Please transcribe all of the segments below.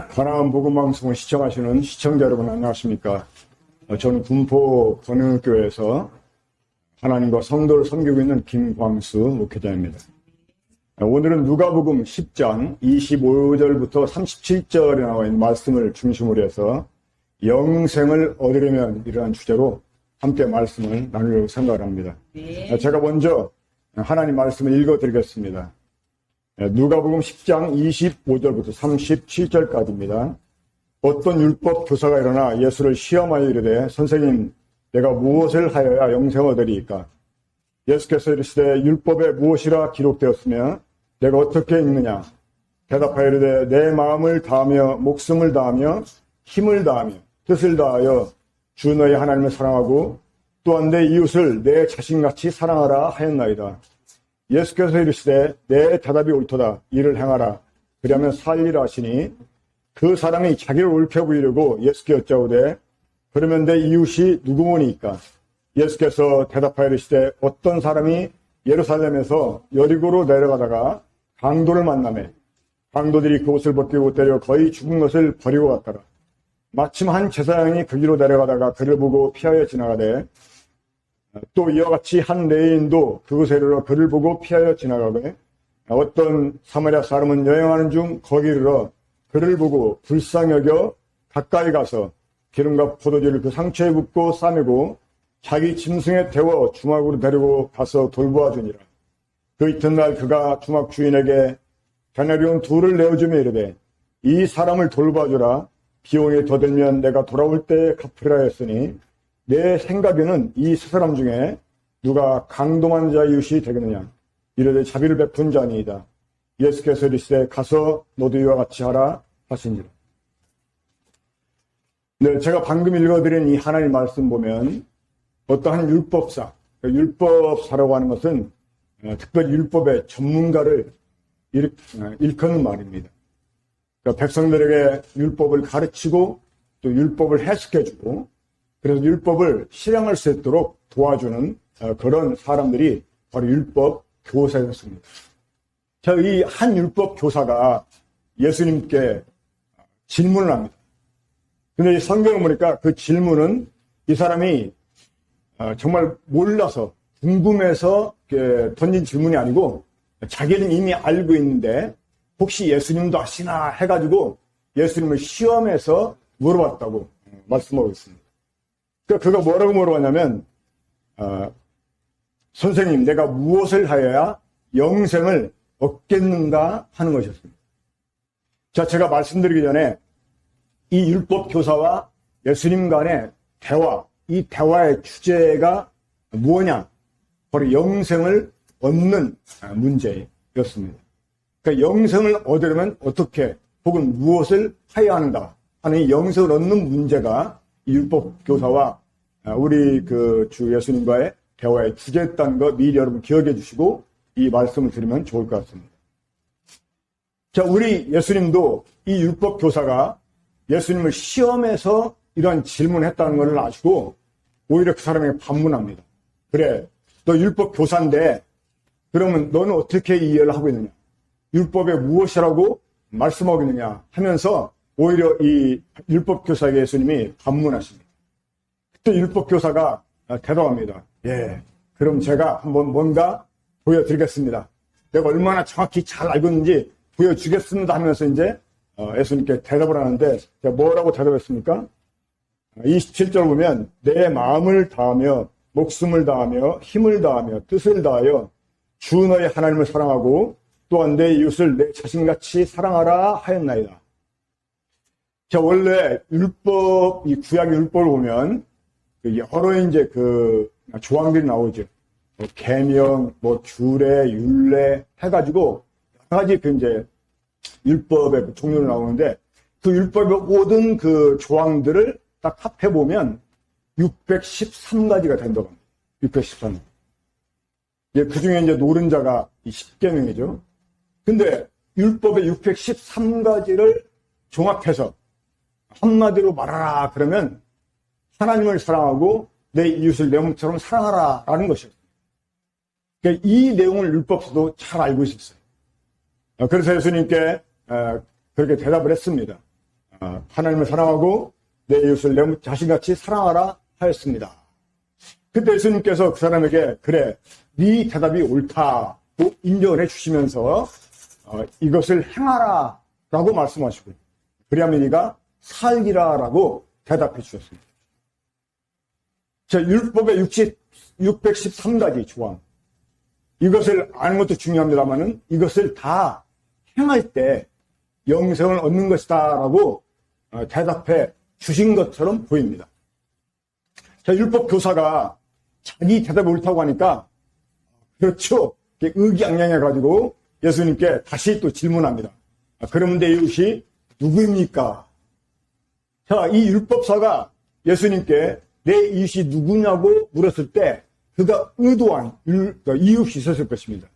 가나안 복음 방송을 시청하시는 시청자 여러분 안녕하십니까? 저는 군포 권흥교회에서 하나님과 성도를 섬기고 있는 김광수 목회자입니다. 오늘은 누가복음 10장 25절부터 37절에 나와 있는 말씀을 중심으로 해서 영생을 얻으려면 이러한 주제로 함께 말씀을 나누려고 생각을 합니다. 제가 먼저 하나님 말씀을 읽어드리겠습니다. 누가복음 10장 25절부터 37절까지입니다. 어떤 율법 교사가 일어나 예수를 시험하여 이르되 선생님 내가 무엇을 하여야 영생을 얻으리이까? 예수께서 이르시되 율법에 무엇이라 기록되었으며 내가 어떻게 읽느냐? 대답하여 이르되 내 마음을 다하며 목숨을 다하며 힘을 다하며 뜻을 다하여 주 너희 하나님을 사랑하고 또한 내 이웃을 내 자신같이 사랑하라 하였나이다. 예수께서 이르시되 내 대답이 옳도다. 이를 행하라. 그리하면 살리라 하시니 그 사람이 자기를 옳게 보이려고 예수께 여짜오되 그러면 내 이웃이 누구오니까? 예수께서 대답하여 이르시되 어떤 사람이 예루살렘에서 여리고로 내려가다가 강도를 만나매 강도들이 그 옷을 벗기고 때려 거의 죽은 것을 버리고 갔더라. 마침 한 제사장이 그 길로 내려가다가 그를 보고 피하여 지나가되 또 이와 같이 한 레위인도 그곳에 이르러 그를 보고 피하여 지나가되 어떤 사마리아 사람은 여행하는 중 거기 이르러 그를 보고 불쌍히 여겨 가까이 가서 기름과 포도주를 그 상처에 붓고 싸매고 자기 짐승에 태워 주막으로 데리고 가서 돌보아 주니라. 그 이튿날 그가 주막 주인에게 데나리온 둘을 내어주며 이르되 이 사람을 돌봐주라. 비용이 더 들면 내가 돌아올 때에 갚으리라 했으니 내 생각에는 이 세 사람 중에 누가 강도만 자 이웃이 되겠느냐? 이르되 자비를 베푼 자니이다. 예수께서 이르시되 가서 너도 이와 같이 하라 하시니라. 네, 제가 방금 읽어드린 이 하나님 말씀 보면 어떠한 율법사, 율법사라고 하는 것은 특별히 율법의 전문가를 일컫는 말입니다. 그러니까 백성들에게 율법을 가르치고 또 율법을 해석해주고 그래서 율법을 실행할 수 있도록 도와주는 그런 사람들이 바로 율법 교사였습니다. 자, 이 한 율법 교사가 예수님께 질문을 합니다. 근데 이 성경을 보니까 그 질문은 이 사람이 정말 몰라서 궁금해서 던진 질문이 아니고 자기는 이미 알고 있는데 혹시 예수님도 아시나 해가지고 예수님을 시험해서 물어봤다고 말씀하고 있습니다. 그가 뭐라고 물어봤냐면 선생님 내가 무엇을 하여야 영생을 얻겠는가 하는 것이었습니다. 자, 제가 말씀드리기 전에 이 율법 교사와 예수님 간의 대화, 이 대화의 주제가 무엇냐? 바로 영생을 얻는 문제였습니다. 그러니까 영생을 얻으려면 어떻게 혹은 무엇을 해야 하는가 하는 이 영생을 얻는 문제가 이 율법 교사와 우리 그 주 예수님과의 대화의 주제였다는 거 미리 여러분 기억해 주시고 이 말씀을 드리면 좋을 것 같습니다. 자, 우리 예수님도 이 율법 교사가 예수님을 시험해서 이러한 질문을 했다는 것을 아시고 오히려 그 사람에게 반문합니다. 그래, 너 율법 교사인데 그러면 너는 어떻게 이해를 하고 있느냐? 율법에 무엇이라고 말씀하고 있느냐 하면서 오히려 이 율법 교사에게 예수님이 반문하십니다. 그때 율법 교사가 대답합니다. 예, 그럼 제가 한번 뭔가 보여드리겠습니다. 내가 얼마나 정확히 잘 알고 있는지 보여주겠습니다 하면서 이제 예수님께 대답을 하는데 제가 뭐라고 대답했습니까? 27절 보면 내 마음을 다하며 목숨을 다하며 힘을 다하며 뜻을 다하여 주 너의 하나님을 사랑하고 또한 내 이웃을 내 자신같이 사랑하라 하였나이다. 자, 원래 율법, 이 구약의 율법을 보면 여러 이제 그 조항들이 나오죠. 뭐 계명, 뭐 규례, 율례 해가지고 여러 가지 그 이제 율법의 종류로 나오는데 그 율법의 모든 그 조항들을 딱 합해보면 613가지가 된다고 합니다. 613. 예, 그 중에 이제 노른자가 이 10계명이죠. 근데 율법의 613가지를 종합해서 한마디로 말하라 그러면 하나님을 사랑하고 내 이웃을 내 몸처럼 사랑하라 라는 것이었어요. 그러니까 이 내용을 율법서도 잘 알고 있었어요. 그래서 예수님께 그렇게 대답을 했습니다. 하나님을 사랑하고 내 이웃을 내 자신같이 사랑하라 하였습니다. 그때 예수님께서 그 사람에게 그래, 네 대답이 옳다고 인정을 해주시면서 이것을 행하라 라고 말씀하시고 그리하면 네가 살기라 라고 대답해 주셨습니다. 자, 율법의 613가지 조항, 이것을 아는 것도 중요합니다만은 이것을 다 행할 때 영생을 얻는 것이다 라고 대답해 주신 것처럼 보입니다. 자, 율법 교사가 자기 대답이 옳다고 하니까 그렇죠, 의기양양해가지고 예수님께 다시 또 질문합니다. 그러면 내 이웃이 누구입니까? 자, 이 율법사가 예수님께 내 이웃이 누구냐고 물었을 때 그가 의도한 이웃이 있었을 것입니다.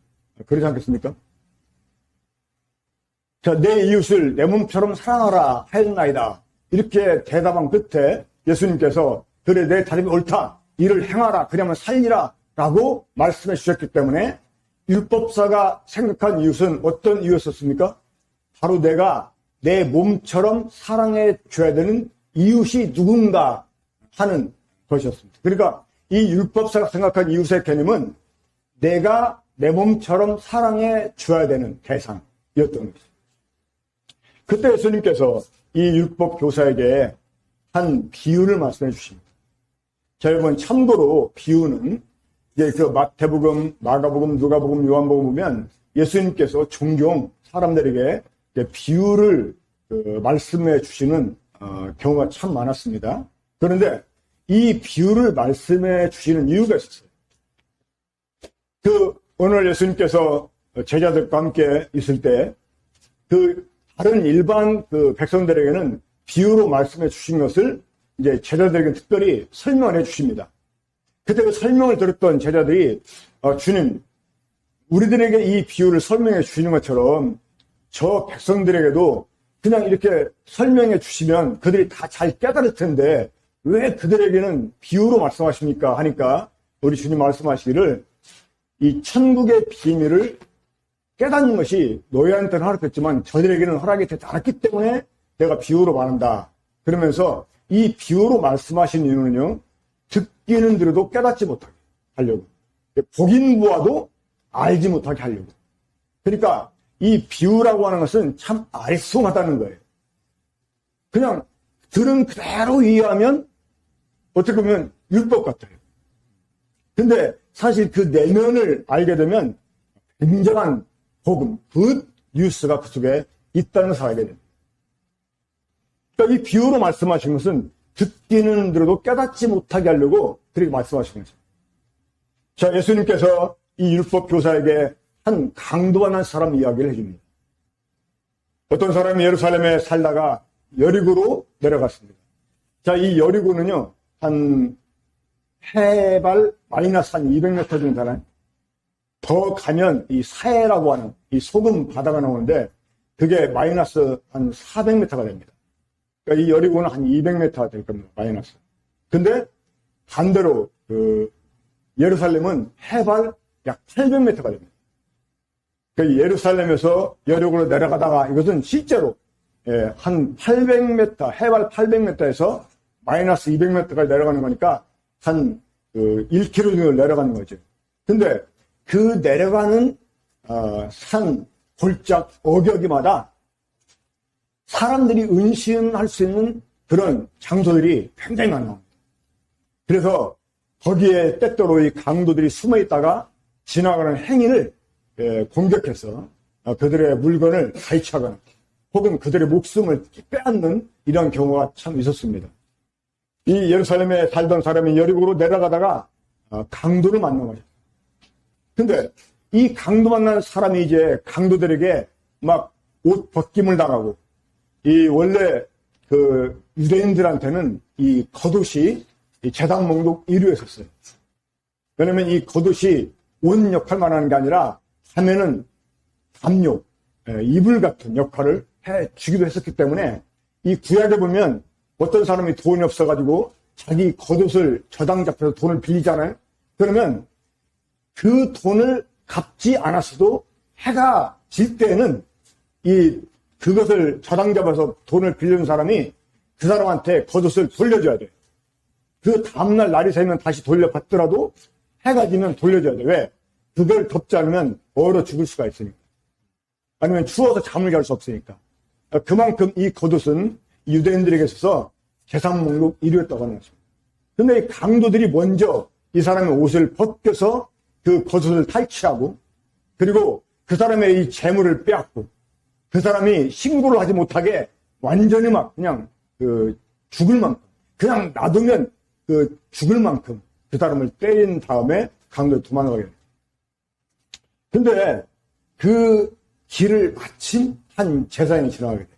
그렇지 않겠습니까? 자, 내 이웃을 내 몸처럼 사랑하라 하였나이다. 이렇게 대답한 끝에 예수님께서 그래, 내 대답이 옳다. 이를 행하라. 그러면 살리라. 라고 말씀해 주셨기 때문에 율법사가 생각한 이웃은 어떤 이웃이었습니까? 바로 내가 내 몸처럼 사랑해 줘야 되는 이웃이 누군가 하는 것이었습니다. 그러니까 이 율법사가 생각한 이웃의 개념은 내가 내 몸처럼 사랑해 줘야 되는 대상이었던 것입니다. 그때 예수님께서 이 율법 교사에게 한 비유를 말씀해 주십니다. 자, 여러분, 참고로 비유는 이제 그 마태복음, 마가복음, 누가복음, 요한복음 보면 예수님께서 종종 사람들에게 비유를 말씀해 주시는 경우가 참 많았습니다. 그런데 이 비유를 말씀해 주시는 이유가 있었어요. 오늘 예수님께서 제자들과 함께 있을 때 다른 일반 백성들에게는 비유로 말씀해 주신 것을 이제 제자들에게 특별히 설명을 해 주십니다. 그때 그 설명을 들었던 제자들이 주님, 우리들에게 이 비유를 설명해 주시는 것처럼 저 백성들에게도 그냥 이렇게 설명해 주시면 그들이 다 잘 깨달을 텐데 왜 그들에게는 비유로 말씀하십니까? 하니까 우리 주님 말씀하시기를 이 천국의 비밀을 깨닫는 것이 너희한테는 허락됐지만 저들에게는 허락이 되지 않았기 때문에 내가 비유로 말한다. 그러면서 이 비유로 말씀하신 이유는요, 듣기는 들어도 깨닫지 못하게 하려고, 보긴 보아도 알지 못하게 하려고. 그러니까 이 비유라고 하는 것은 참 아리송하다는 거예요. 그냥 들은 그대로 이해하면 어떻게 보면 율법 같아요. 근데 사실 그 내면을 알게 되면 굉장한 복음, 굿 뉴스가 그 속에 있다는 것을 알게 됩니다. 그러니까 이 비유로 말씀하신 것은 듣기는 들어도 깨닫지 못하게 하려고 그렇게 말씀하신 거죠. 자, 예수님께서 이 율법 교사에게 한 강도만한 사람 이야기를 해줍니다. 어떤 사람이 예루살렘에 살다가 여리고로 내려갔습니다. 자, 이 여리고는요, 한 해발 마이너스 한 200m 정도 되나요? 더 가면 이 사해라고 하는 이 소금 바다가 나오는데 그게 마이너스 한 400m가 됩니다. 그러니까 이 여리고는 한 200m 될 겁니다. 마이너스. 근데 반대로 예루살렘은 해발 약 800m가 됩니다. 그러니까 예루살렘에서 여리고로 내려가다가 이것은 실제로 한 800m, 해발 800m에서 마이너스 200m까지 내려가는 거니까 한 1km 정도 내려가는 거죠. 근데 그 내려가는 산 골짜 어겨기마다 사람들이 은신할 수 있는 그런 장소들이 굉장히 많아요. 그래서 거기에 때때로 이 강도들이 숨어 있다가 지나가는 행인을 공격해서 그들의 물건을 가해치하거나 혹은 그들의 목숨을 빼앗는 이런 경우가 참 있었습니다. 이 예루살렘에 살던 사람이 여리고로 내려가다가 강도를 만난 거죠. 근데 이 강도 만난 사람이 이제 강도들에게 막 옷 벗김을 당하고, 이 원래 그 유대인들한테는 이 겉옷이 제당 목록 1위였었어요. 왜냐면 이 겉옷이 옷 역할만 하는 게 아니라 하면은 담요, 이불 같은 역할을 해 주기도 했었기 때문에 이 구약에 보면 어떤 사람이 돈이 없어가지고 자기 겉옷을 저당 잡혀서 돈을 빌리잖아요. 그러면 그 돈을 갚지 않았어도 해가 질 때는 이 그것을 저당 잡아서 돈을 빌려준 사람이 그 사람한테 겉옷을 돌려줘야 돼. 그 다음날 날이 새면 다시 돌려받더라도 해가 지면 돌려줘야 돼. 왜? 그걸 덮지 않으면 얼어 죽을 수가 있으니까. 아니면 추워서 잠을 잘 수 없으니까. 그만큼 이 겉옷은 유대인들에게 있어서 재산 목록 1위였다고 하는 것입니다. 그런데 이 강도들이 먼저 이 사람의 옷을 벗겨서 그 겉옷을 탈취하고, 그리고 그 사람의 이 재물을 빼앗고, 그 사람이 신고를 하지 못하게 완전히 막 그냥 죽을 만큼, 그냥 놔두면 죽을 만큼 그 사람을 때린 다음에 강도에 도망가게 돼요. 근데 그 길을 마침 한 제사장이 지나가게 돼요.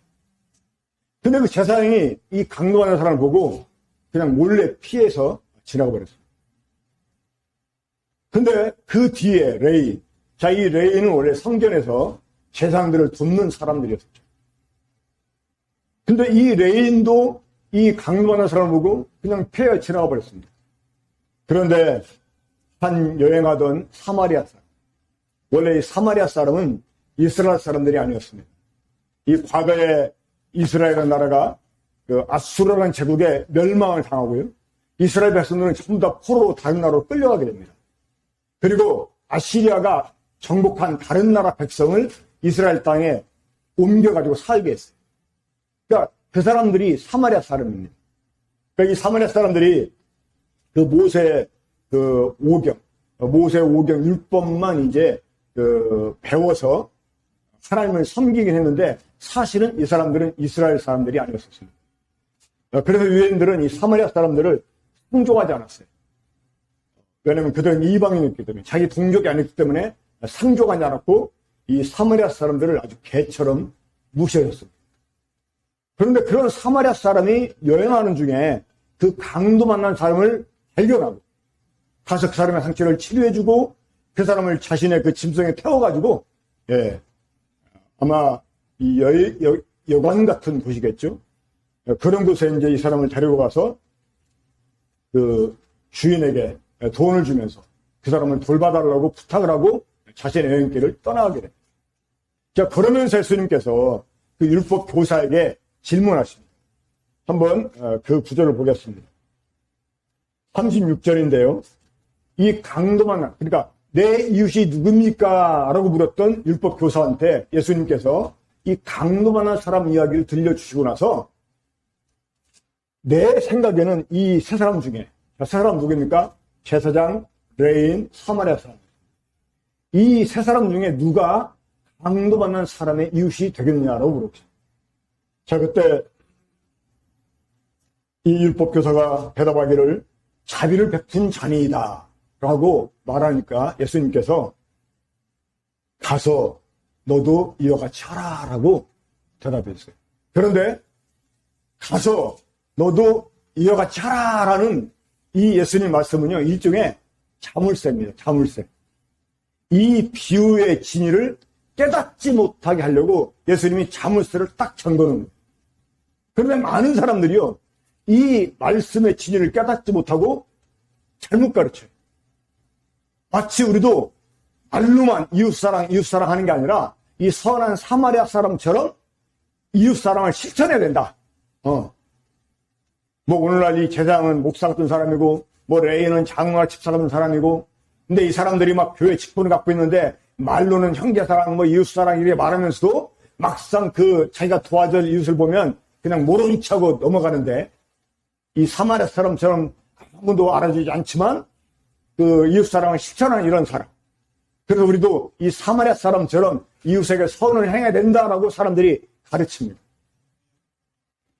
근데 그 제사장이 이 강도하는 사람을 보고 그냥 몰래 피해서 지나가 버렸어요. 근데 그 뒤에 레위, 자, 이 레위는 원래 성전에서 제사장들을 돕는 사람들이었었죠. 근데 이 레위인도 이 강도하는 사람을 보고 그냥 피해 지나가 버렸습니다. 그런데 한 여행하던 사마리아 사람, 원래 이 사마리아 사람은 이스라엘 사람들이 아니었습니다. 이 과거에 이스라엘 나라가 그 아수르라는 제국에 멸망을 당하고요. 이스라엘 백성들은 전부 다 포로로 다른 나라로 끌려가게 됩니다. 그리고 아시리아가 정복한 다른 나라 백성을 이스라엘 땅에 옮겨가지고 살게 했어요. 그러니까 그 사람들이 사마리아 사람입니다. 그러니까 이 사마리아 사람들이 그 모세 그 오경, 모세 오경 율법만 이제 배워서 하나님을 섬기긴 했는데 사실은 이 사람들은 이스라엘 사람들이 아니었습니다. 그래서 유대인들은 이 사마리아 사람들을 상종하지 않았어요. 왜냐하면 그들은 이방인이었기 때문에, 자기 동족이 아니었기 때문에 상종하지 않았고 이 사마리아 사람들을 아주 개처럼 무시하셨습니다. 그런데 그런 사마리아 사람이 여행하는 중에 그 강도 만난 사람을 발견하고 가서 그 사람의 상처를 치료해주고 그 사람을 자신의 그 짐승에 태워가지고, 아마 이 여관 같은 곳이겠죠. 그런 곳에 이제 이 사람을 데리고 가서 그 주인에게 돈을 주면서 그 사람을 돌봐달라고 부탁을 하고 자신의 여행길을 떠나게 됩니다. 자, 그러면서 예수님께서 그 율법 교사에게 질문하십니다. 한번 그 구절을 보겠습니다. 36절인데요. 이 강도만, 그러니까 내 이웃이 누굽니까? 라고 물었던 율법 교사한테 예수님께서 이 강도만한 사람 이야기를 들려주시고 나서 내 생각에는 이 세 사람 중에, 세 사람 누굽니까? 제사장, 레위인, 사마리아 사람. 이 세 사람 중에 누가 강도만한 사람의 이웃이 되겠느냐라고 물었죠. 자, 그때 이 율법 교사가 대답하기를 자비를 베푼 자니이다 라고 말하니까 예수님께서 가서 너도 이와 같이 하라 라고 대답했어요. 그런데 가서 너도 이와 같이 하라 라는 이 예수님 말씀은요, 일종의 자물쇠입니다. 자물쇠. 이 비유의 진리를 깨닫지 못하게 하려고 예수님이 자물쇠를 딱 잠그는 거예요. 그런데 많은 사람들이요, 이 말씀의 진리를 깨닫지 못하고 잘못 가르쳐요. 마치 우리도 말로만 이웃사랑 하는 게 아니라 이 선한 사마리아 사람처럼 이웃사랑을 실천해야 된다. 뭐 오늘날 이 제사장은 목사 같은 사람이고, 뭐 레위는 장로나 집사 같은 사람이고, 근데 이 사람들이 막 교회 직분을 갖고 있는데 말로는 형제사랑, 뭐 이웃사랑 이렇게 말하면서도 막상 그 자기가 도와줄 이웃을 보면 그냥 모른 척하고 넘어가는데, 이 사마리아 사람처럼 아무도 알아주지 않지만 그 이웃사랑을 실천하는 이런 사람. 그래서 우리도 이 사마리아 사람처럼 이웃에게 선을 행해야 된다라고 사람들이 가르칩니다.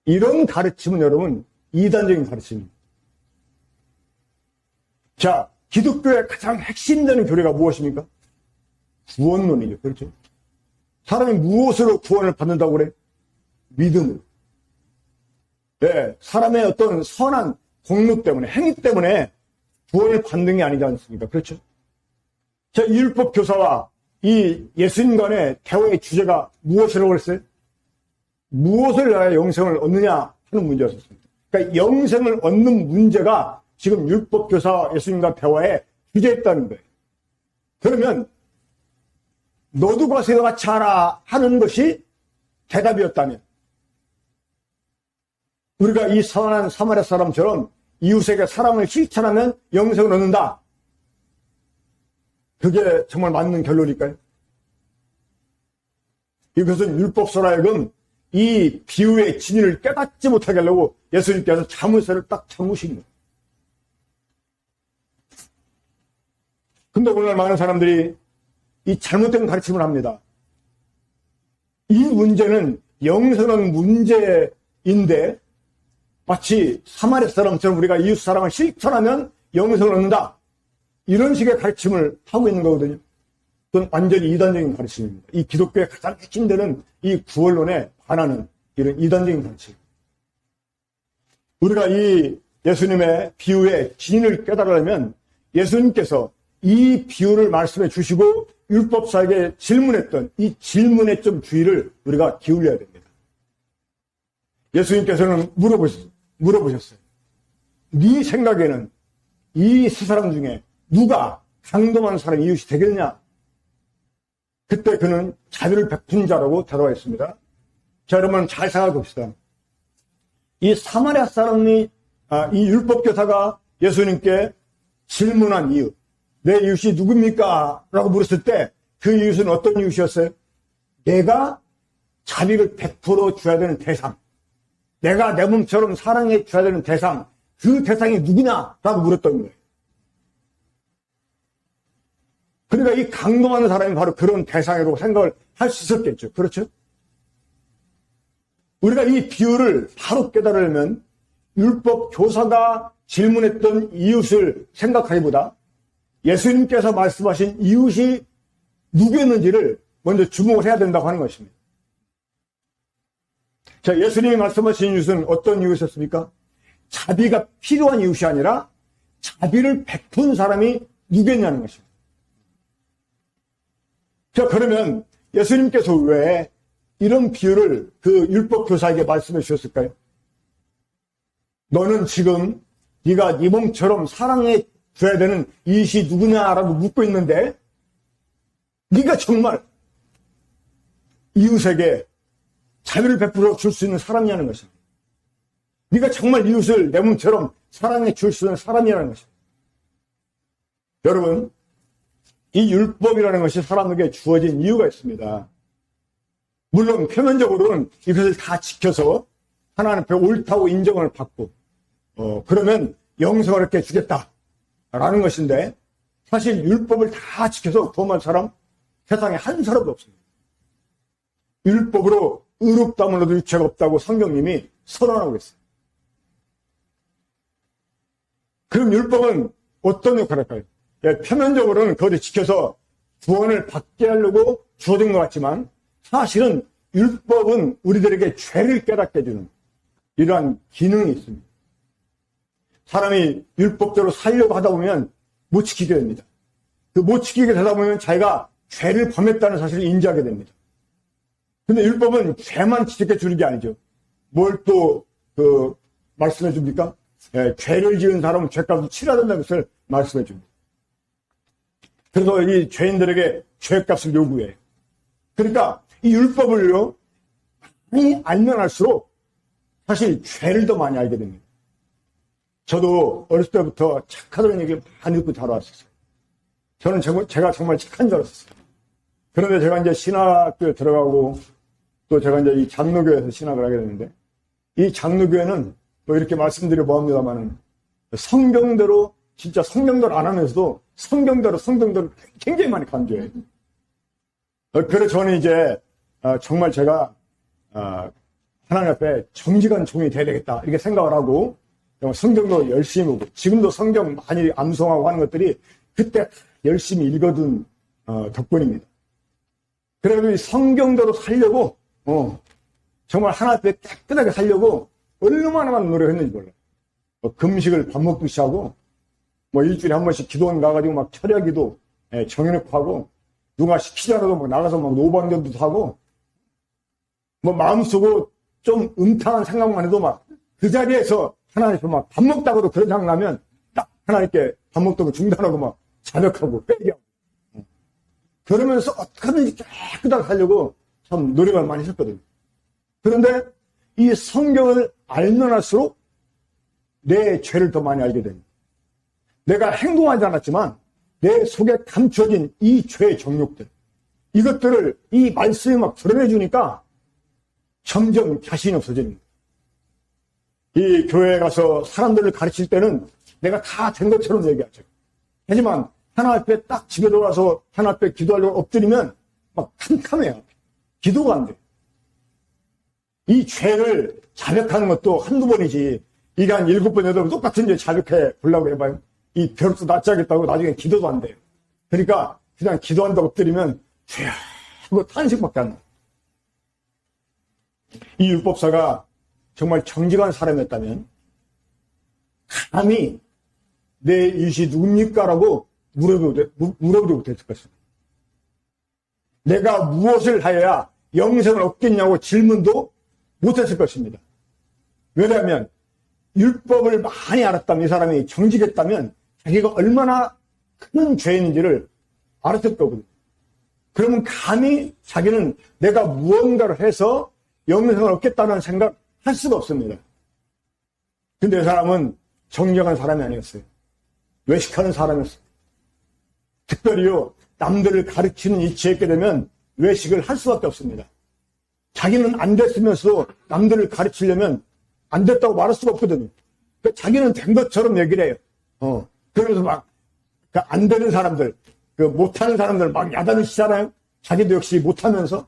이런 가르침은 여러분 이단적인 가르침입니다. 자, 기독교의 가장 핵심되는 교리가 무엇입니까? 구원론이죠. 그렇죠? 사람이 무엇으로 구원을 받는다고 그래? 믿음으로. 네, 사람의 어떤 선한 공로 때문에, 행위 때문에 구원을 받는 게 아니지 않습니까? 그렇죠? 자, 이 율법 교사와 이 예수님 간의 대화의 주제가 무엇이라고 그랬어요? 무엇을 해야 영생을 얻느냐 하는 문제였습니다. 그러니까 영생을 얻는 문제가 지금 율법 교사와 예수님과 대화의 주제였다는 거예요. 그러면 너도 가서 같이 하라 하는 것이 대답이었다면 우리가 이 선한 사마리아 사람처럼 이웃에게 사랑을 실천하면 영생을 얻는다. 그게 정말 맞는 결론일까요? 이것은 율법서로 하여금 이 비유의 진리를 깨닫지 못하게 하려고 예수님께서 자물쇠를 딱 잠그신 거예요. 근데 오늘 많은 사람들이 이 잘못된 가르침을 합니다. 이 문제는 영생은 문제인데 마치 사마리아 사람처럼 우리가 이웃 사랑을 실천하면 영생을 얻는다. 이런 식의 가르침을 하고 있는 거거든요. 그건 완전히 이단적인 가르침입니다. 이 기독교의 가장 핵심되는 이 구원론에 반하는 이런 이단적인 가르침. 우리가 이 예수님의 비유의 진리를 깨달으려면 예수님께서 이 비유를 말씀해 주시고 율법사에게 질문했던 이 질문에 좀 주의를 우리가 기울여야 됩니다. 예수님께서는 물어보셨어요. 네 생각에는 이 세 사람 중에 누가 강dom한 사람이 이웃이 되겠냐? 그때 그는 자비를 베푼 자라고 대답했습니다. 자, 여러분 잘 생각해 봅시다. 이 사마리아 사람이 이 율법교사가 예수님께 질문한 이유, 내 이웃이 누굽니까? 라고 물었을 때 그 이웃은 어떤 이웃이었어요? 내가 자비를 베풀어 줘야 되는 대상, 내가 내 몸처럼 사랑해 줘야 되는 대상, 그 대상이 누구냐? 라고 물었던 거예요. 그러니까 이 강dom하는 사람이 바로 그런 대상이라고 생각을 할 수 있었겠죠. 그렇죠? 우리가 이 비유를 바로 깨달으려면 율법 교사가 질문했던 이웃을 생각하기보다 예수님께서 말씀하신 이웃이 누구였는지를 먼저 주목을 해야 된다고 하는 것입니다. 자, 예수님이 말씀하신 이웃은 어떤 이웃이었습니까? 자비가 필요한 이웃이 아니라 자비를 베푼 사람이 누구였냐는 것입니다. 자, 그러면 예수님께서 왜 이런 비유를 그 율법 교사에게 말씀해 주셨을까요? 너는 지금 네가 네 몸처럼 사랑해 줘야 되는 이웃이 누구냐라고 묻고 있는데 네가 정말 이웃에게 자비를 베풀어 줄 수 있는 사람이라는 것입니다. 네가 정말 이웃을 내 몸처럼 사랑해 줄 수 있는 사람이라는 것입니다. 여러분, 이 율법이라는 것이 사람에게 주어진 이유가 있습니다. 물론 표면적으로는 이것을 다 지켜서 하나님 앞에 옳다고 인정을 받고 그러면 영생을 이렇게 주겠다라는 것인데 사실 율법을 다 지켜서 구원한 사람 세상에 한 사람도 없습니다. 율법으로 의롭다함을 얻을 죄가 없다고 성경님이 선언하고 있어요. 그럼 율법은 어떤 역할을 할까요? 표면적으로는 그것을 지켜서 구원을 받게 하려고 주어진 것 같지만 사실은 율법은 우리들에게 죄를 깨닫게 해주는 이러한 기능이 있습니다. 사람이 율법대로 살려고 하다 보면 못 지키게 됩니다. 그 못 지키게 되다 보면 자기가 죄를 범했다는 사실을 인지하게 됩니다. 근데 율법은 죄만 지켜 주는 게 아니죠. 뭘 또 말씀해 줍니까? 죄를 지은 사람은 죄값을 치러야 된다는 것을 말씀해 줍니다. 그래서 이 죄인들에게 죄값을 요구해요. 그러니까 이 율법을요, 많이 알면 알수록 사실 죄를 더 많이 알게 됩니다. 저도 어렸을 때부터 착하다는 얘기를 많이 듣고 자라왔었어요. 저는 제가 정말 착한 줄 알았었어요. 그런데 제가 이제 신학교에 들어가고 또 제가 이제 이 장로교에서 신학을 하게 됐는데 이 장로교회는 뭐 이렇게 말씀드려 보합니다만은 성경대로 진짜 성경대로 안 하면서도 성경대로 굉장히 많이 강조해요. 그래서 저는 이제 정말 제가 하나님 앞에 정직한 종이 돼야 되겠다 이렇게 생각을 하고 성경도 열심히 보고 지금도 성경 많이 암송하고 하는 것들이 그때 열심히 읽어둔 덕분입니다. 그래도 이 성경대로 살려고 정말 하나님 앞에 깨끗하게 살려고 얼마나 많은 노력을 했는지 몰라요. 금식을 밥 먹듯이 하고 일주일에 한 번씩 기도원 가가지고 막 철야기도 정해놓고 하고 누가 시키지 않아도 막 나가서 막 노방전도 하고 마음속으로 좀 음탕한 생각만 해도 막 그 자리에서 하나님께 막 밥 먹다가도 그런 생각 나면 딱 하나님께 밥 먹다가 중단하고 막 자백하고 회개하고 그러면서 어떻게든지 깨끗하게 살려고 참 노력을 많이 했거든요. 그런데 이 성경을 알면 할수록 내 죄를 더 많이 알게 됩니다. 내가 행동하지 않았지만 내 속에 감춰진 이 죄의 정욕들, 이것들을 이 말씀이 막 드러내주니까 점점 자신이 없어집니다. 이 교회에 가서 사람들을 가르칠 때는 내가 다 된 것처럼 얘기하죠. 하지만 하나님 앞에 딱 집에 돌아와서 하나님 앞에 기도하려고 엎드리면 막 캄캄해요. 기도가 안 돼요. 이 죄를 자백하는 것도 한두 번이지, 이게 한 7번, 8번 똑같은 죄 자백해 보려고 해봐요. 이 벼락도 낫지 않겠다고 나중에 기도도 안 돼요. 그러니까 그냥 기도한다고 엎드리면 죄야 하고 탄식밖에 안 나요. 이 율법사가 정말 정직한 사람이었다면 감히 내 이웃이 누굽니까? 라고 물어보지 못했을 것입니다. 내가 무엇을 하여야 영생을 얻겠냐고 질문도 못했을 것입니다. 왜냐하면 율법을 많이 알았다면, 이 사람이 정직했다면 자기가 얼마나 큰 죄인인지를 알았을 거거든요. 그러면 감히 자기는 내가 무언가를 해서 영생을 얻겠다는 생각 할 수가 없습니다. 근데 이 사람은 정직한 사람이 아니었어요. 외식하는 사람이었어요. 특별히요, 남들을 가르치는 위치에 있게 되면 외식을 할 수밖에 없습니다. 자기는 안 됐으면서 남들을 가르치려면 안 됐다고 말할 수가 없거든요. 그러니까 자기는 된 것처럼 얘기를 해요. 그러면서 막, 안 되는 사람들, 못하는 사람들 막 야단을 치잖아요. 자기도 역시 못하면서.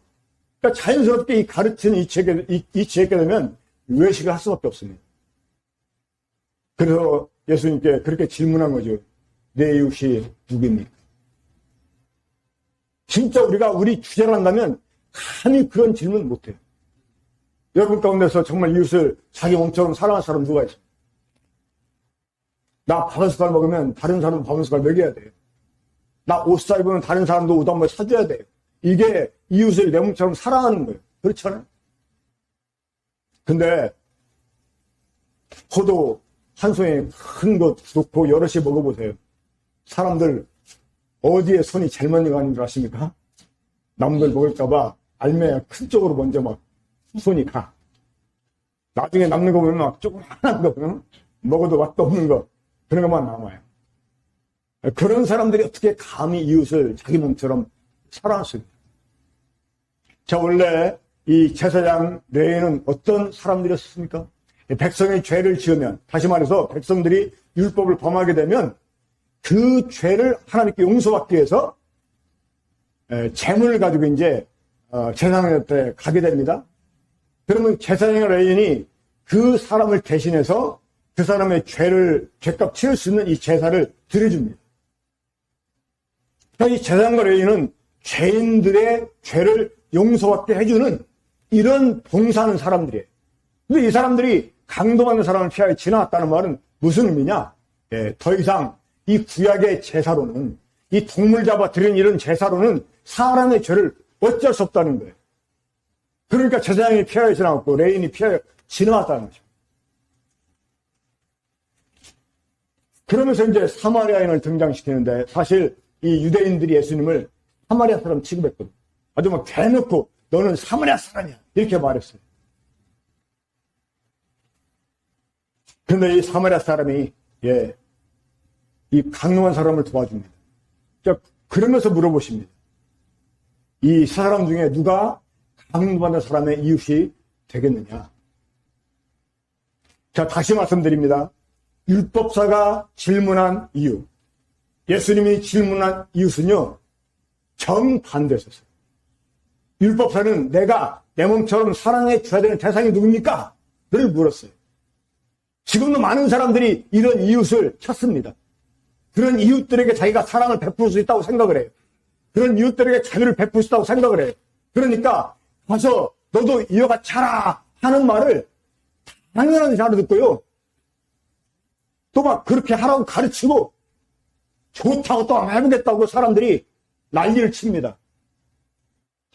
그러니까 자연스럽게 이 가르치는 위치에 있게 되면 외식을 할 수밖에 없습니다. 그래서 예수님께 그렇게 질문한 거죠. 내 이웃이 누구입니까? 진짜 우리가 우리 주제를 한다면 감히 그런 질문 못해요. 여러분 가운데서 정말 이웃을 자기 몸처럼 사랑하는 사람 누가 있어요? 나 밥 한 숟갈 먹으면 다른 사람도 밥 한 숟갈 먹여야 돼요. 나 옷 사 입으면 다른 사람도 옷 한 번 사줘야 돼요. 이게 이웃을 내 몸처럼 사랑하는 거예요. 그렇잖아요? 근데 포도 한 송이 큰 거 놓고 여럿이 먹어보세요. 사람들 어디에 손이 제일 많이 가는 줄 아십니까? 남들 먹을까봐 알매야 큰 쪽으로 먼저 막 손이 가. 나중에 남는 거 보면 막 조금 하나한 거, 응? 먹어도 맛도 없는 거, 그런 것만 남아요. 그런 사람들이 어떻게 감히 이웃을 자기 몸처럼 사랑할 수 있을까? 자, 원래 이 제사장 레위는 어떤 사람들이었습니까? 백성의 죄를 지으면, 다시 말해서 백성들이 율법을 범하게 되면 그 죄를 하나님께 용서받기 위해서 재물을 가지고 이제 제사장한테 가게 됩니다. 그러면 제사장의 레위인이 그 사람을 대신해서 그 사람의 죄값 치를 수 있는 이 제사를 드려줍니다. 그러니까 이 제사장과 레위인은 죄인들의 죄를 용서받게 해주는 이런 봉사하는 사람들이에요. 근데 이 사람들이 강도받는 사람을 피하여 지나갔다는 말은 무슨 의미냐? 더 이상 이 구약의 제사로는, 이 동물 잡아 드린 이런 제사로는 사람의 죄를 어쩔 수 없다는 거예요. 그러니까 제사장이 피하여 지나갔고 레위인이 피하여 지나갔다는 거죠. 그러면서 이제 사마리아인을 등장시키는데, 사실 이 유대인들이 예수님을 사마리아 사람 취급했거든요. 아주 막 대놓고 너는 사마리아 사람이야 이렇게 말했어요. 그런데 이 사마리아 사람이 이 강력한 사람을 도와줍니다. 자, 그러면서 물어보십니다. 이 사람 중에 누가 강력한 사람의 이웃이 되겠느냐? 자, 다시 말씀드립니다. 율법사가 질문한 이유, 예수님이 질문한 이웃은요, 정반대였어요. 율법사는 내가 내 몸처럼 사랑해 줘야 되는 대상이 누굽니까? 를 물었어요. 지금도 많은 사람들이 이런 이웃을 찾습니다. 그런 이웃들에게 자기가 사랑을 베풀 수 있다고 생각을 해요. 그런 이웃들에게 자비를 베풀 수 있다고 생각을 해요. 그러니까 가서 너도 이와 차라 하는 말을 당연한 줄 알아듣고요. 또 막 그렇게 하라고 가르치고 좋다고 또 해보겠다고 사람들이 난리를 칩니다.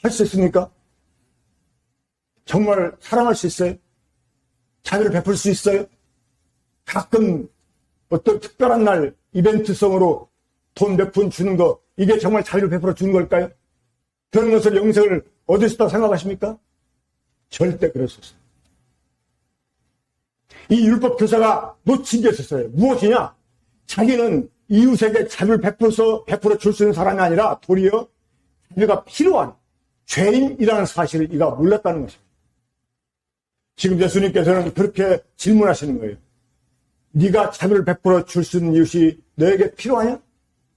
할 수 있습니까? 정말 사랑할 수 있어요? 자비를 베풀 수 있어요? 가끔 어떤 특별한 날 이벤트성으로 돈 몇 푼 주는 거, 이게 정말 자비를 베풀어 주는 걸까요? 그런 것을 영생을 얻을 수 있다고 생각하십니까? 절대 그랬었어요. 이 율법 교사가 놓친 게 있었어요. 무엇이냐? 자기는 이웃에게 자비를 베풀어 줄 수 있는 사람이 아니라 도리어 자비가 필요한 죄인이라는 사실을 이가 몰랐다는 것입니다. 지금 예수님께서는 그렇게 질문하시는 거예요. 네가 자비를 베풀어 줄 수 있는 이웃이 너에게 필요하냐?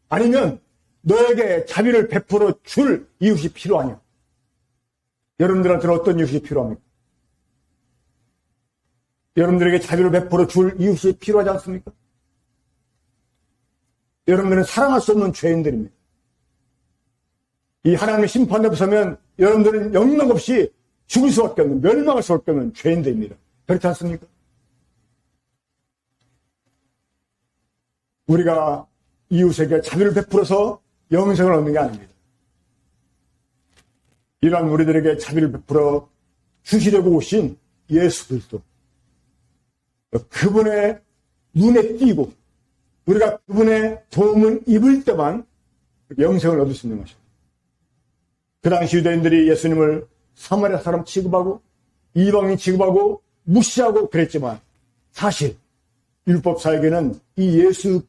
아니면 너에게 자비를 베풀어 줄 이웃이 필요하냐? 여러분들한테는 어떤 이웃이 필요합니까? 여러분들에게 자비를 베풀어 줄 이웃이 필요하지 않습니까? 여러분들은 사랑할 수 없는 죄인들입니다. 이 하나님의 심판 앞에 서면 여러분들은 영락없이 죽을 수밖에 없는, 멸망할 수밖에 없는 죄인들입니다. 그렇지 않습니까? 우리가 이웃에게 자비를 베풀어서 영생을 얻는 게 아닙니다. 이러한 우리들에게 자비를 베풀어 주시려고 오신 예수 그리스도, 그분의 눈에 띄고 우리가 그분의 도움을 입을 때만 영생을 얻을 수 있는 것입니다. 그 당시 유대인들이 예수님을 사마리아 사람 취급하고 이방인 취급하고 무시하고 그랬지만 사실 율법사에게는 이 예수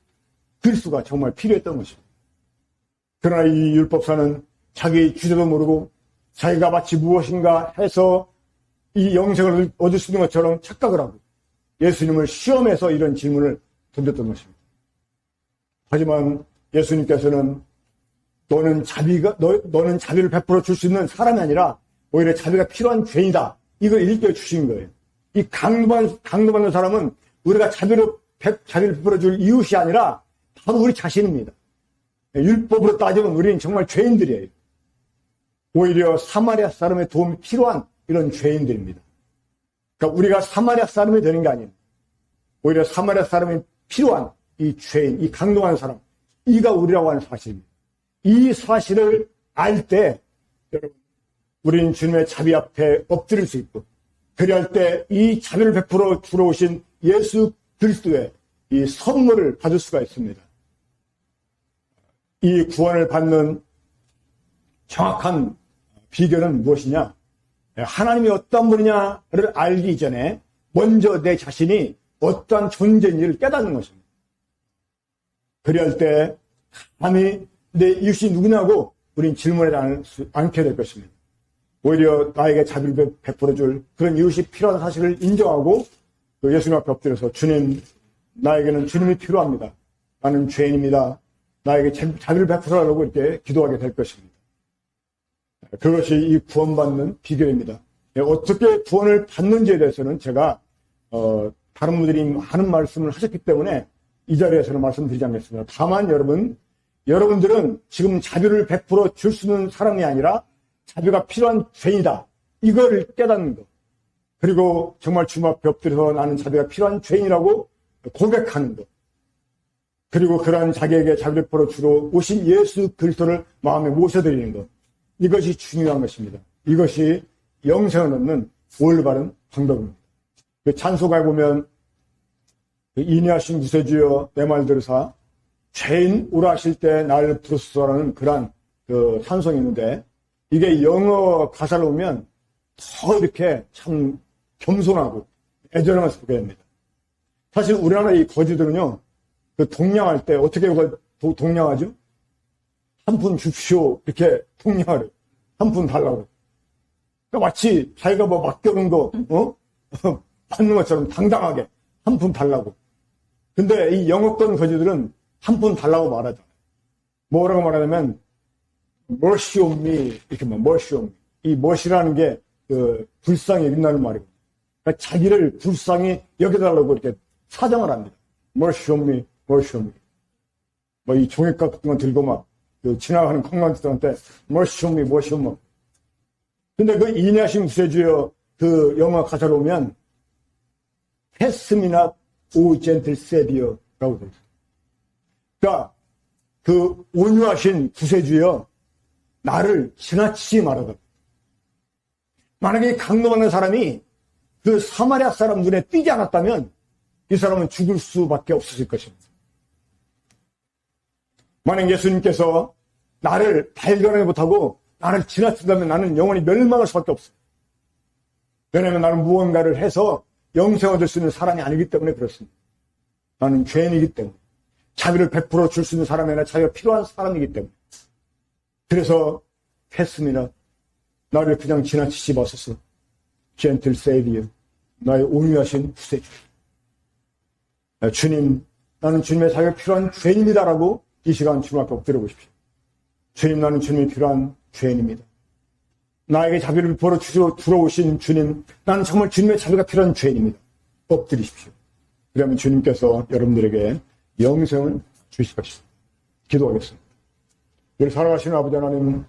그리스도가 정말 필요했던 것입니다. 그러나 이 율법사는 자기 주제도 모르고 자기가 마치 무엇인가 해서 이 영생을 얻을 수 있는 것처럼 착각을 하고 예수님을 시험해서 이런 질문을 던졌던 것입니다. 하지만 예수님께서는 너는 자비를 베풀어 줄 수 있는 사람이 아니라 오히려 자비가 필요한 죄인이다. 이걸 일깨워 주신 거예요. 이 강도받는 사람은 우리가 자비를 베풀어 줄 이웃이 아니라 바로 우리 자신입니다. 율법으로 따지면 우리는 정말 죄인들이에요. 오히려 사마리아 사람의 도움이 필요한 이런 죄인들입니다. 그러니까 우리가 사마리아 사람이 되는 게 아닙니다. 오히려 사마리아 사람이 필요한 이 죄인, 이 강동하는 사람, 이가 우리라고 하는 사실입니다. 이 사실을 알 때 여러분, 우리는 주님의 자비 앞에 엎드릴 수 있고 그리할 때 이 자비를 베풀어 주러 오신 예수 그리스도의 이 선물을 받을 수가 있습니다. 이 구원을 받는 정확한 비결은 무엇이냐? 하나님이 어떤 분이냐를 알기 전에 먼저 내 자신이 어떠한 존재인지를 깨닫는 것입니다. 그리할 때 감히 내 이웃이 누구냐고 우린 질문하지 않게 될 것입니다. 오히려 나에게 자비를 베풀어 줄 그런 이웃이 필요한 사실을 인정하고 예수님 앞에 엎드려서 주님, 나에게는 주님이 필요합니다. 나는 죄인입니다. 나에게 자비를 베풀어라고 이렇게 기도하게 될 것입니다. 그것이 이 구원받는 비결입니다. 어떻게 구원을 받는지에 대해서는 제가 다른 분들이 많은 말씀을 하셨기 때문에 이 자리에서는 말씀드리지 않겠습니다. 다만 여러분들은 지금 자비를 베풀어 줄 수 있는 사람이 아니라 자비가 필요한 죄인이다. 이걸 깨닫는 것. 그리고 정말 주님 앞에 엎드려서 나는 자비가 필요한 죄인이라고 고백하는 것. 그리고 그러한 자기에게 자비를 베풀어 주러 오신 예수 그리스도를 마음에 모셔드리는 것. 이것이 중요한 것입니다. 이것이 영생을 얻는 올바른 방법입니다. 그 찬송가에 보면 인내하신 구세주여 내 말 들으사 죄인 오라 하실 때 나를 부르소서라는 그런 그 찬송이 있는데 이게 영어 가사를 보면 더 이렇게 참 겸손하고 애절하면서 보게 됩니다. 사실 우리나라 이 거지들은요, 그 동냥할 때 어떻게 동냥하죠? 한 푼 줍시오. 이렇게 동냥을 해요. 한 푼 달라고. 그러니까 마치 자기가 뭐 맡겨놓은 거, 받는 것처럼 당당하게 한 푼 달라고. 근데 이 영업권 거지들은 한 푼 달라고 말하잖아요. 뭐라고 말하냐면, mercy on me. 이렇게 말, mercy on me. 이 mercy라는 게, 불쌍히 여긴다는 말이고. 그러니까 자기를 불쌍히 여겨달라고 이렇게 사정을 합니다. mercy on me, mercy on me. 뭐 이 종이값 같은 거 들고 막, 지나가는 관광객들한테 mercy on me, mercy on me. 근데 그 인내하신 구세주여 그 영화 가사로 오면, pass me not, O gentle Savior 라고 되어 있어요. 그러니까 그 온유하신 구세주여 나를 지나치지 말아라. 만약에 강도받는 사람이 그 사마리아 사람 눈에 띄지 않았다면 이 사람은 죽을 수밖에 없었을 것입니다. 만약 예수님께서 나를 발견하지 못하고 나를 지나친다면 나는 영원히 멸망할 수밖에 없어요. 왜냐하면 나는 무언가를 해서 영생을 얻을 수 있는 사람이 아니기 때문에 그렇습니다. 나는 죄인이기 때문에. 자비를 100% 줄 수 있는 사람이 아니라 자비가 필요한 사람이기 때문에. 그래서 했습니다. 나를 그냥 지나치지 마소서. Gentle Savior. 나의 온유하신 구세주. 주님, 나는 주님의 자비가 필요한 죄인입니다라고 이 시간 주님 앞에 엎드려 보십시오. 주님, 나는 주님이 필요한 죄인입니다. 나에게 자비를 벌어 들어오신 주님, 나는 정말 주님의 자비가 필요한 죄인입니다. 엎드리십시오. 그러면 주님께서 여러분들에게 영생을 주실 것입니다. 기도하겠습니다. 우리 사랑하시는 아버지 하나님,